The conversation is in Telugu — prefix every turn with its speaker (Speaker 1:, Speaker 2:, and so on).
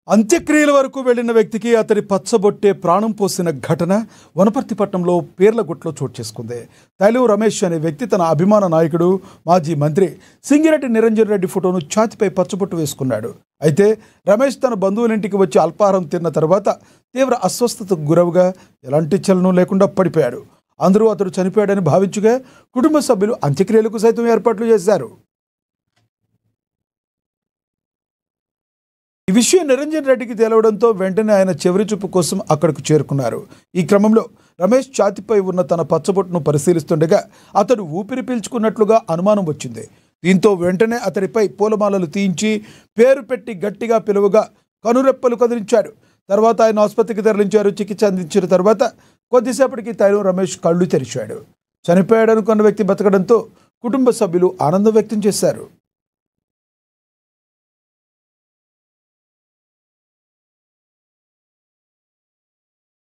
Speaker 1: అంత్యక్రియల వరకు వెళ్లిన వ్యక్తికి అతడి పచ్చబొట్టే ప్రాణం పోసిన ఘటన వనపర్తిపట్నంలో పేర్లగుట్లో చోటు చేసుకుంది. తైలం రమేష్ అనే వ్యక్తి తన అభిమాన నాయకుడు మాజీ మంత్రి సింగిరెడ్డి నిరంజన్ రెడ్డి ఫోటోను ఛాతీపై పచ్చబొట్టు వేసుకున్నాడు. అయితే రమేష్ తన బంధువులింటికి వచ్చి అల్పాహారం తిన్న తర్వాత తీవ్ర అస్వస్థతకు గురవుగా ఎలాంటి చలనం లేకుండా పడిపోయాడు. అందరూ అతడు చనిపోయాడని భావించగా కుటుంబ సభ్యులు అంత్యక్రియలకు సైతం ఏర్పాట్లు చేశారు. ఈ విషయం నిరంజన్ రెడ్డికి తెలవడంతో వెంటనే ఆయన చివరి చూపు కోసం అక్కడకు చేరుకున్నారు. ఈ క్రమంలో రమేష్ ఛాతీపై ఉన్న తన పచ్చబొట్టును పరిశీలిస్తుండగా అతడు ఊపిరి పీల్చుకున్నట్లుగా అనుమానం వచ్చింది. దీంతో వెంటనే అతడిపై పూలమాలలు తీయించి పేరు పెట్టి గట్టిగా పిలువగా కనురెప్పలు కదిలించాడు. తర్వాత ఆయన ఆసుపత్రికి తరలించారు. చికిత్స అందించిన తర్వాత కొద్దిసేపటికి తైలం రమేష్ కళ్ళు తెరిచాడు. చనిపోయాడనుకున్న వ్యక్తి బతకడంతో కుటుంబ సభ్యులు ఆనందం వ్యక్తం చేశారు.